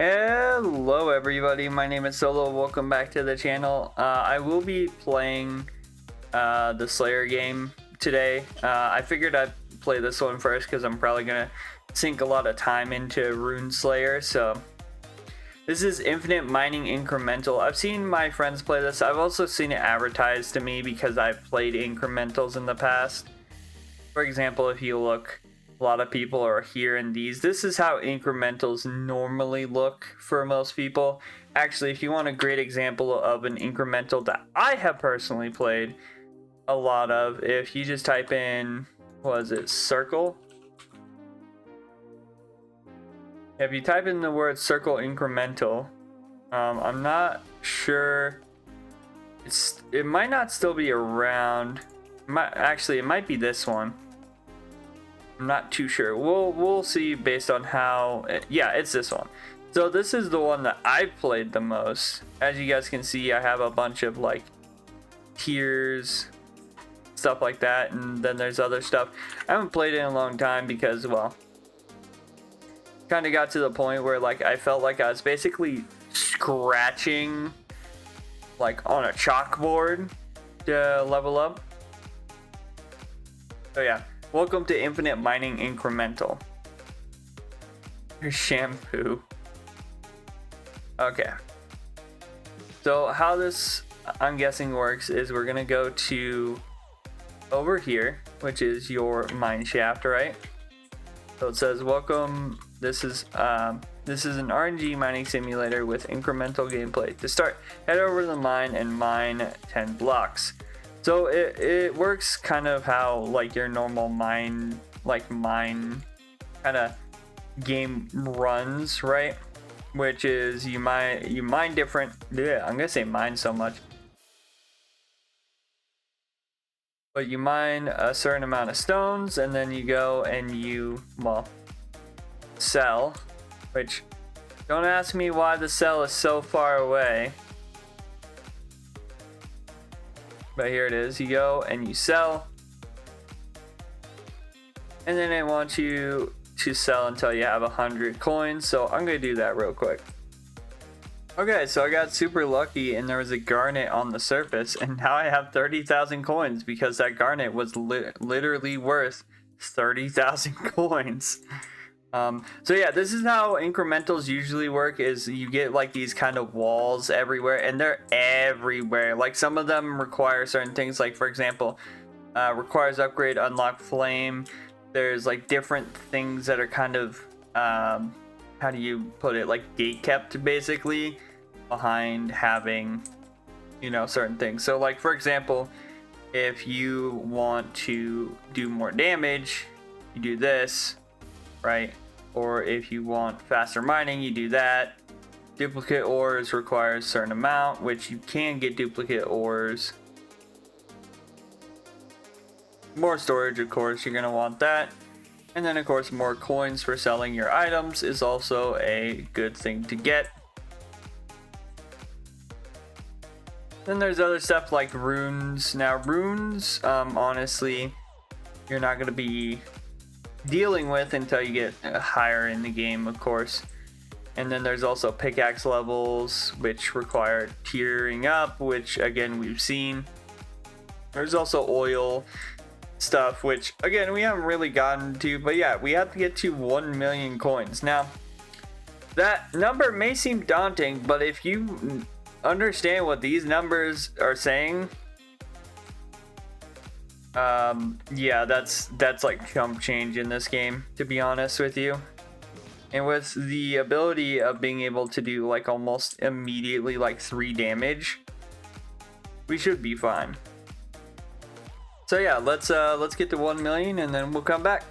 Hello everybody, my name is Solo. Welcome back to the channel. I will be playing the Slayer game today. I figured I'd play this one first because I'm probably gonna sink a lot of time into Rune Slayer. So this is Infinite Mining Incremental. I've seen my friends play this. I've also seen it advertised to me because I've played incrementals in the past. For example, if you look, a lot of people are here in these. This is how incrementals normally look for most people. Actually, if you want a great example of an incremental that I have personally played a lot of, if you just type in, what is it, circle? If you type in the word circle incremental, I'm not sure. It might not still be around. Actually, it might be this one. I'm not too sure. We'll see based on how. Yeah, it's this one. So this is the one that I've played the most. As you guys can see, I have a bunch of like tiers, stuff like that, and then there's other stuff. I haven't played it in a long time because, well, kind of got to the point where like I felt like I was basically scratching like on a chalkboard to level up. So yeah. Welcome to Infinite Mining Incremental. Here's shampoo. Okay. So how this, I'm guessing, works is we're gonna go to over here, which is your mine shaft, right? So it says, welcome. This is an RNG mining simulator with incremental gameplay. To start, head over to the mine and mine 10 blocks. So it works kind of how like your normal mine kind of game runs, right? Which is you mine different. Yeah, I'm gonna say mine so much, but you mine a certain amount of stones, and then you go and you sell. Which, don't ask me why the sell is so far away. But here it is. You go and you sell, and then it wants you to sell until you have 100 coins. So I'm gonna do that real quick. Okay, so I got super lucky and there was a garnet on the surface, and now I have 30,000 coins because that garnet was literally worth 30,000 coins. So yeah, this is how incrementals usually work, is you get like these kind of walls everywhere, and they're everywhere. Like some of them require certain things, like for example, requires upgrade, unlock flame. There's like different things that are kind of, how do you put it, like gate kept basically behind having, you know, certain things. So like for example, if you want to do more damage, you do this, right? Or if you want faster mining, you do that. Duplicate ores requires a certain amount, which you can get duplicate ores. More storage, of course, you're gonna want that. And then of course more coins for selling your items is also a good thing to get. Then there's other stuff like runes. Now runes, honestly, you're not gonna be dealing with until you get higher in the game, of course. And then there's also pickaxe levels, which require tiering up, which again we've seen. There's also oil stuff, which again we haven't really gotten to, but yeah, we have to get to 1 million coins. Now that number may seem daunting, but if you understand what these numbers are saying, yeah, that's like chump change in this game, to be honest with you. And with the ability of being able to do like almost immediately like 3 damage, we should be fine. So yeah, let's get to 1 million and then we'll come back.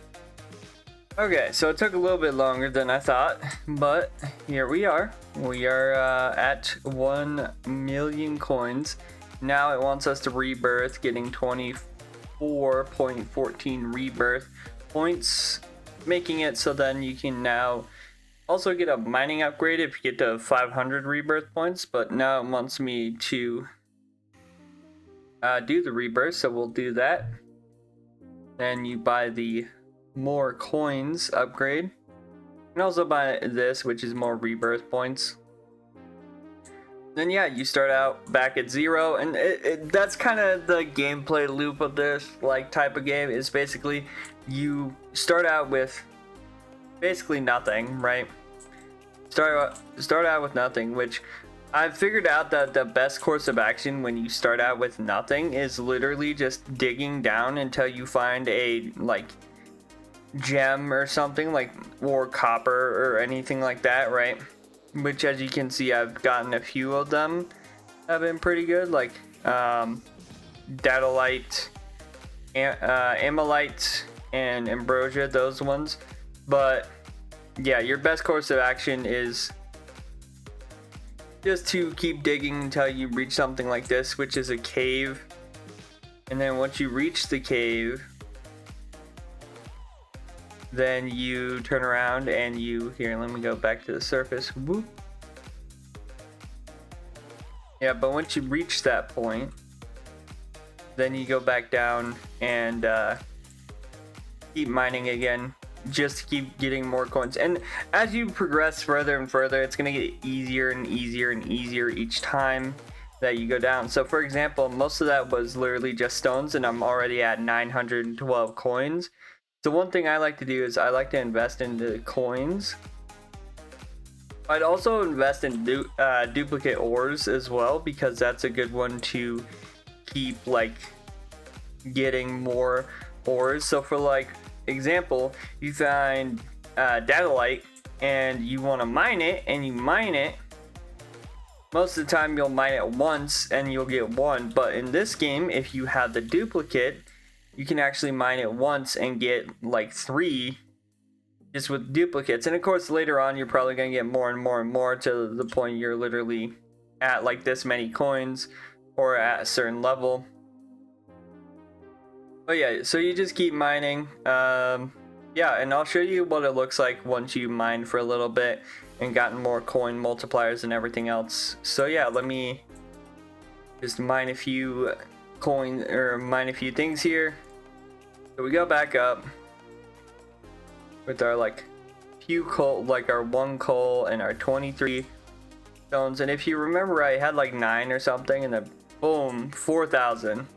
Okay, so it took a little bit longer than I thought, but here we are. We are at 1 million coins. Now it wants us to rebirth, getting 24.14 rebirth points, making it so then you can now also get a mining upgrade if you get to 500 rebirth points. But now it wants me to do the rebirth, so we'll do that. Then you buy the more coins upgrade, and also buy this, which is more rebirth points. Then yeah, you start out back at 0, and that's kind of the gameplay loop of this like type of game. Is basically you start out with basically nothing, right? Start out with nothing, which I've figured out that the best course of action when you start out with nothing is literally just digging down until you find a like gem or something, like, or copper or anything like that, right? Which, as you can see, I've gotten a few of them have been pretty good, like Datalite, Amylite, and Ambrosia, those ones. But yeah, your best course of action is just to keep digging until you reach something like this, which is a cave. And then once you reach the cave, then you turn around and here, let me go back to the surface. Whoop. Yeah, but once you reach that point, then you go back down and keep mining again, just to keep getting more coins. And as you progress further and further, it's going to get easier and easier and easier each time that you go down. So for example, most of that was literally just stones, and I'm already at 912 coins. So one thing I like to do is I like to invest into coins. I'd also invest in duplicate ores as well, because that's a good one to keep like getting more ores. So for like example, you find Datalite and you want to mine it, and you mine it. Most of the time you'll mine it once and you'll get 1, but in this game, if you have the duplicate, you can actually mine it once and get like 3 just with duplicates. And of course later on you're probably going to get more and more and more to the point you're literally at like this many coins or at a certain level. But yeah, so you just keep mining. Yeah, and I'll show you what it looks like once you mine for a little bit and gotten more coin multipliers and everything else. So yeah, let me just mine a few coins, or mine a few things here. So we go back up with our like few coal, like our 1 coal and our 23 stones. And if you remember, I had like 9 or something, and then boom, 4,000.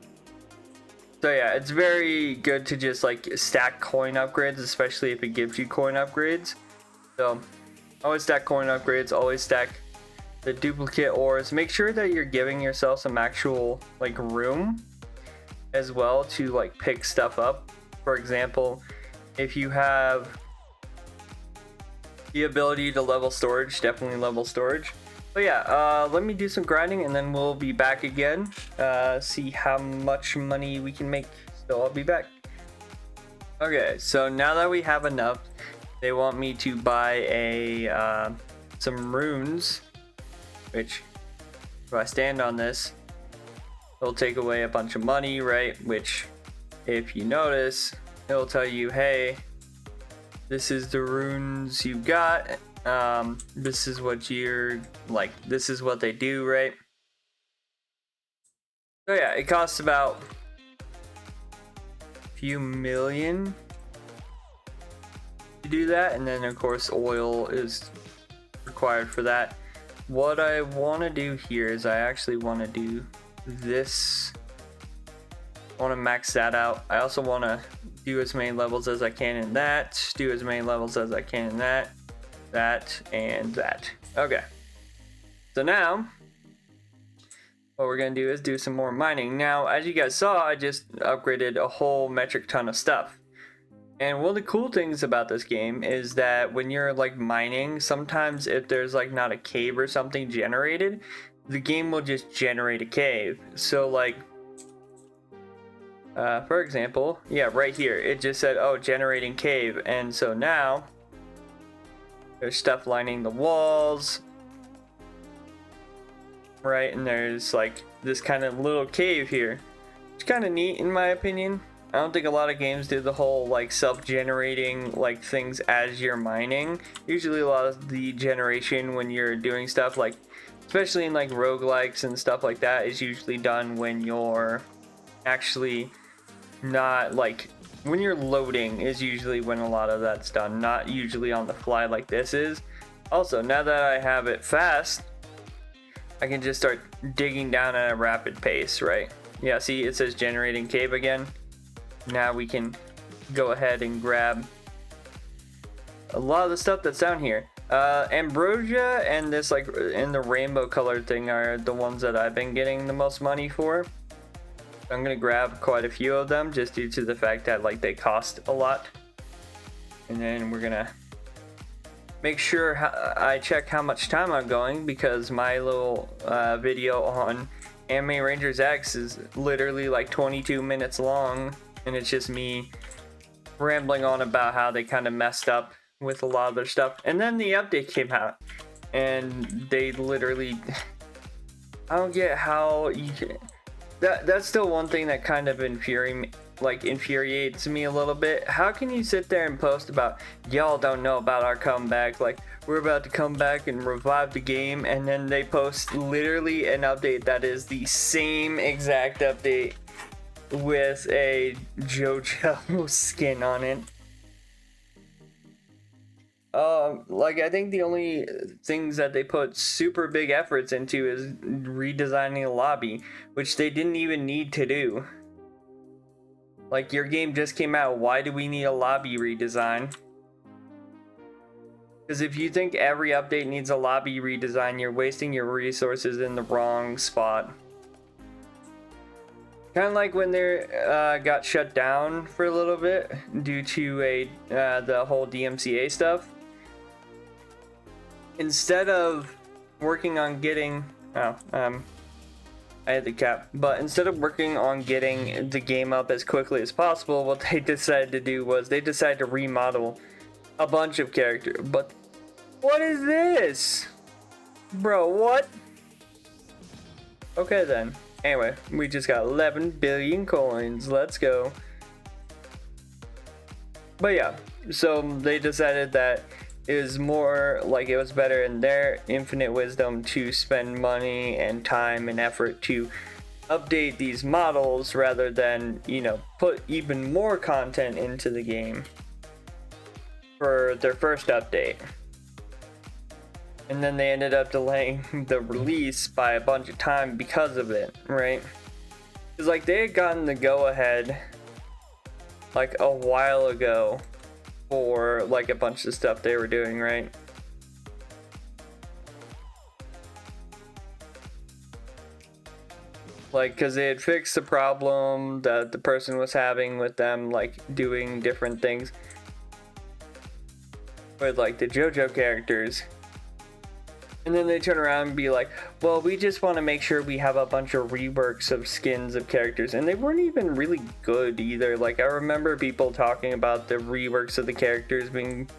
So yeah, it's very good to just like stack coin upgrades, especially if it gives you coin upgrades. So always stack coin upgrades, always stack the duplicate ores. Make sure that you're giving yourself some actual like room as well to like pick stuff up. For example, if you have the ability to level storage, definitely level storage. But yeah, let me do some grinding and then we'll be back again, see how much money we can make. So I'll be back. Okay, so now that we have enough, they want me to buy some runes, which if I stand on this, it'll take away a bunch of money, right? Which, if you notice, it'll tell you, hey, this is the runes you got. This is what you're like, this is what they do, right? So yeah, it costs about a few million to do that, and then of course oil is required for that. What I want to do here is I actually want to do this. I want to max that out. I also want to do as many levels as I can in that, do as many levels as I can in that, and that. Okay, so now what we're gonna do is do some more mining. Now, as you guys saw, I just upgraded a whole metric ton of stuff. And one of the cool things about this game is that when you're like mining, sometimes if there's like not a cave or something generated, the game will just generate a cave. So like, for example, yeah, right here, it just said, oh, generating cave. And so now there's stuff lining the walls, right? And there's like this kind of little cave here. It's kind of neat in my opinion. I don't think a lot of games do the whole like self-generating like things as you're mining. Usually a lot of the generation when you're doing stuff like, especially in like roguelikes and stuff like that, is usually done when you're actually not like when you're loading is usually when a lot of that's done, not usually on the fly like this is. Also, now that I have it fast, I can just start digging down at a rapid pace, right? Yeah, see, it says generating cave again. Now we can go ahead and grab a lot of the stuff that's down here. Ambrosia and this, like, and the rainbow colored thing are the ones that I've been getting the most money for. I'm gonna grab quite a few of them just due to the fact that, like, they cost a lot. And then we're gonna make sure I check how much time I'm going, because my little video on Anime Rangers X is literally like 22 minutes long, and it's just me rambling on about how they kind of messed up with a lot of their stuff. And then the update came out, and they literally I don't get how you can, that's still one thing that kind of infuriates me a little bit. How can you sit there and post about, y'all don't know about our comeback, like we're about to come back and revive the game, and then they post literally an update that is the same exact update with a JoJo skin on it. Like, I think the only things that they put super big efforts into is redesigning the lobby, which they didn't even need to do. Like, your game just came out, why do we need a lobby redesign? Because if you think every update needs a lobby redesign, you're wasting your resources in the wrong spot. Kind of like when they got shut down for a little bit due to the whole DMCA stuff. Instead of working on getting, I had the cap, but instead of working on getting the game up as quickly as possible, what they decided to do was they decided to remodel a bunch of characters. But what is this? Bro, what? Okay then. Anyway, we just got 11 billion coins. Let's go. But yeah, so they decided that it was more like it was better in their infinite wisdom to spend money and time and effort to update these models rather than, you know, put even more content into the game for their first update. And then they ended up delaying the release by a bunch of time because of it, right? Because, like, they had gotten the go-ahead like a while ago for like a bunch of stuff they were doing, right? Like, because they had fixed the problem that the person was having with them, like, doing different things with, like, the JoJo characters. And then they turn around and be like, well, we just want to make sure we have a bunch of reworks of skins of characters. And they weren't even really good either. Like, I remember people talking about the reworks of the characters being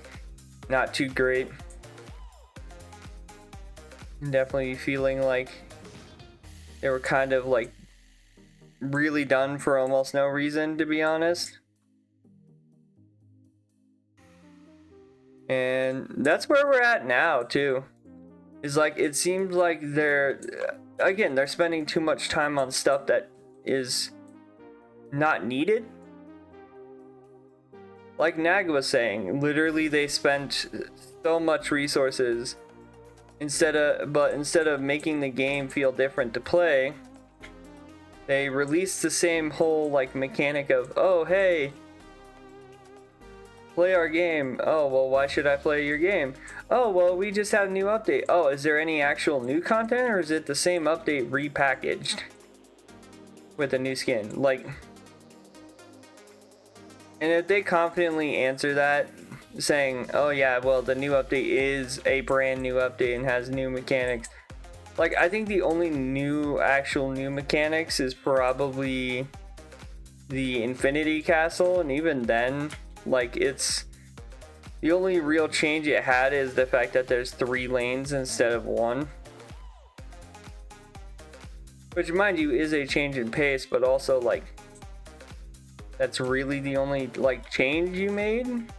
not too great. Definitely feeling like they were kind of like really done for almost no reason, to be honest. And that's where we're at now, too. Is like, it seems like they're spending too much time on stuff that is not needed. Like Nag was saying, literally they spent so much resources instead of making the game feel different to play, they released the same whole like mechanic of, oh hey, play our game. Oh, well, why should I play your game? Oh, well, we just had a new update. Oh, is there any actual new content, or is it the same update repackaged with a new skin? Like, and if they confidently answer that, saying, oh yeah, well, the new update is a brand new update and has new mechanics. Like, I think the only actual new mechanics is probably the Infinity Castle, and even then, like, it's the only real change it had is the fact that there's 3 lanes instead of 1. Which, mind you, is a change in pace, but also, like, that's really the only, like, change you made.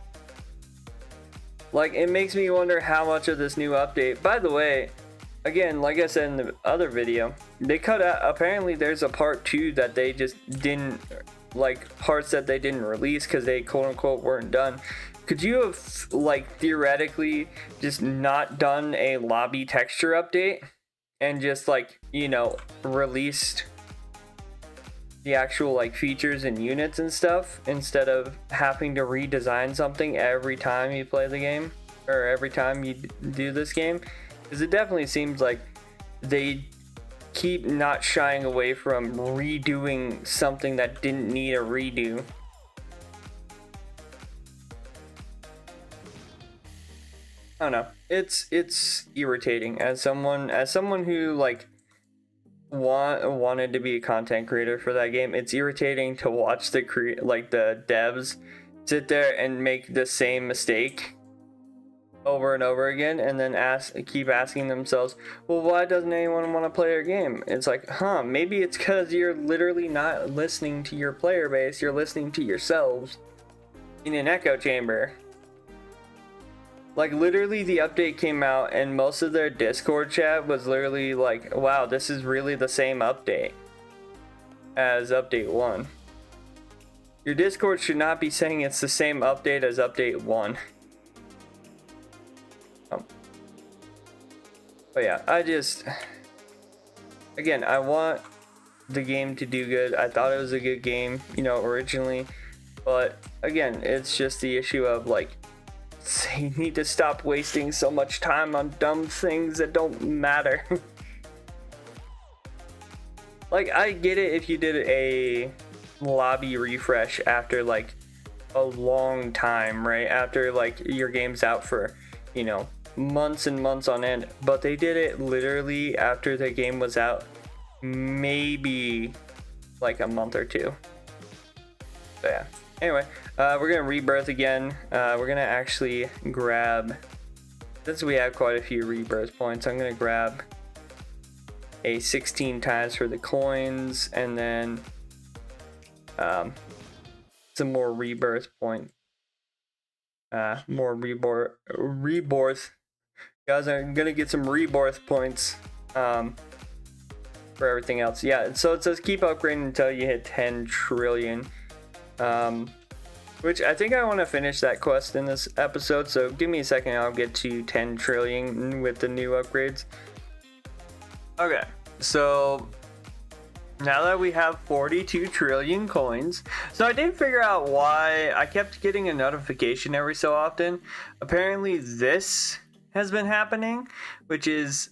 Like, it makes me wonder how much of this new update, by the way, again, like I said in the other video, they cut out, apparently there's a part 2 that they just didn't like parts that they didn't release because they quote unquote weren't done. Could you have like theoretically just not done a lobby texture update and just like, you know, released the actual like features and units and stuff instead of having to redesign something every time you play the game or every time you do this game? Because it definitely seems like they keep not shying away from redoing something that didn't need a redo. I don't know. It's irritating as someone who like wanted to be a content creator for that game. It's irritating to watch the devs sit there and make the same mistake over and over again, and then keep asking themselves, well, why doesn't anyone want to play your game? It's like, maybe it's because you're literally not listening to your player base. You're listening to yourselves in an echo chamber. Like, literally, the update came out and most of their Discord chat was literally like, wow, this is really the same update as update 1. Your Discord should not be saying it's the same update as update 1. But yeah, again, I want the game to do good. I thought it was a good game, you know, originally. But again, it's just the issue of like, they need to stop wasting so much time on dumb things that don't matter. Like, I get it if you did a lobby refresh after like a long time, right? After like your game's out for, you know, months and months on end, but they did it literally after the game was out, maybe like a month or two. So yeah, anyway, we're gonna rebirth again. We're gonna actually grab, since we have quite a few rebirth points, I'm gonna grab a 16 times for the coins, and then some more rebirth point, more rebirth. Guys, I'm gonna get some rebirth points for everything else. Yeah, so it says keep upgrading until you hit 10 trillion. Which I think I want to finish that quest in this episode, so give me a second, I'll get to 10 trillion with the new upgrades. Okay, so now that we have 42 trillion coins, so I did figure out why I kept getting a notification every so often. Apparently this has been happening, which is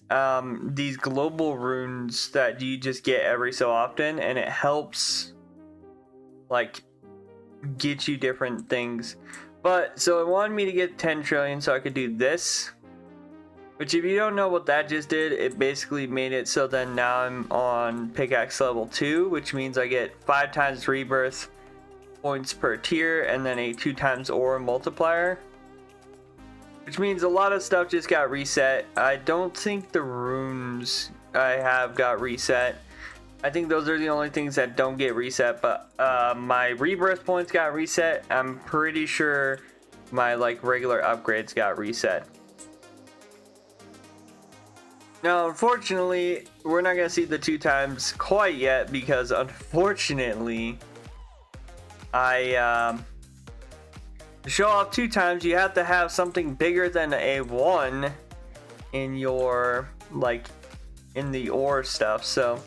these global runes that you just get every so often, and it helps like get you different things. But so it wanted me to get 10 trillion so I could do this, which if you don't know what that just did, it basically made it so then now I'm on pickaxe level 2, which means I get 5 times rebirth points per tier and then a 2 times aura multiplier, which means a lot of stuff just got reset. I don't think the runes I have got reset. I think those are the only things that don't get reset, but my rebirth points got reset. I'm pretty sure my like regular upgrades got reset. Now, unfortunately, we're not gonna see the 2 times quite yet, because unfortunately, to show off 2 times, you have to have something bigger than a 1 in your, like, in the ore stuff, so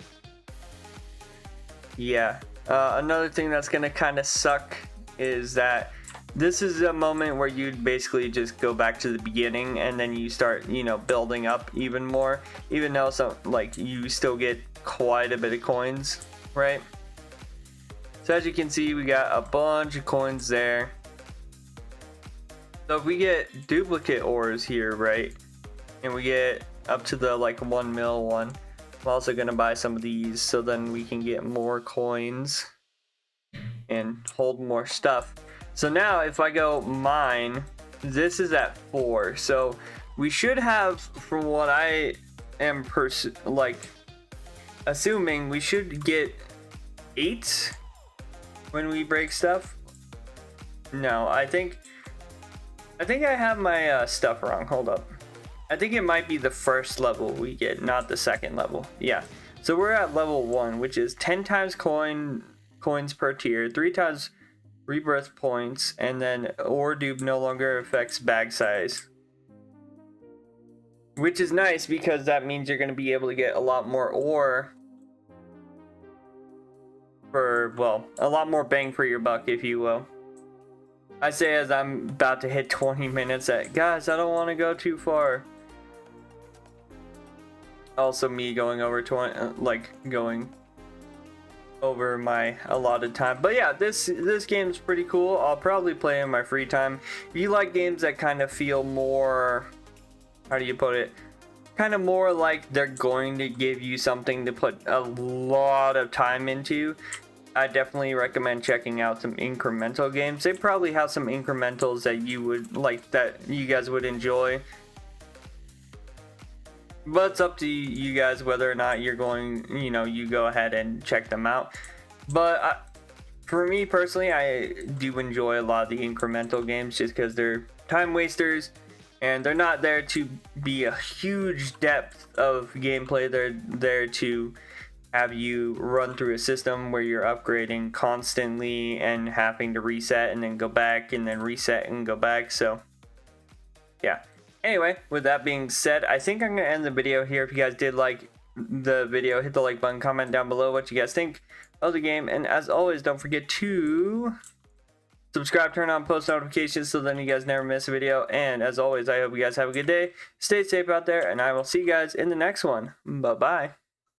yeah. Another thing that's gonna kind of suck is that this is a moment where you'd basically just go back to the beginning and then you start, you know, building up even more, even though like you still get quite a bit of coins, right? So as you can see, we got a bunch of coins there. So if we get duplicate ores here, right, and we get up to the like 1 mil one, I'm also gonna buy some of these so then we can get more coins and hold more stuff. So now if I go mine, this is at 4, so we should have, from what I am assuming, we should get 8 when we break stuff. No, I think I have my stuff wrong. Hold up. I think it might be the first level we get, not the second level. Yeah. So we're at level 1, which is 10 times coins per tier, 3 times rebirth points, and then ore dupe no longer affects bag size. Which is nice because that means you're going to be able to get a lot more ore for, well, a lot more bang for your buck, if you will. I say as I'm about to hit 20 minutes at, guys, I don't want to go too far. Also me going over 20, going over my allotted time. But yeah, this game's pretty cool. I'll probably play in my free time. If you like games that kind of feel more, how do you put it? Kind of more like they're going to give you something to put a lot of time into, I definitely recommend checking out some incremental games. They probably have some incrementals that you would like, that you guys would enjoy. But it's up to you guys whether or not you're going, you go ahead and check them out. But for me personally, I do enjoy a lot of the incremental games just because they're time wasters and they're not there to be a huge depth of gameplay. They're there to have you run through a system where you're upgrading constantly and having to reset and then go back and then reset and go back. So yeah. Anyway, with that being said, I think I'm going to end the video here. If you guys did like the video, hit the like button, comment down below what you guys think of the game. And as always, don't forget to subscribe, turn on post notifications so then you guys never miss a video. And as always, I hope you guys have a good day. Stay safe out there, and I will see you guys in the next one. Bye-bye.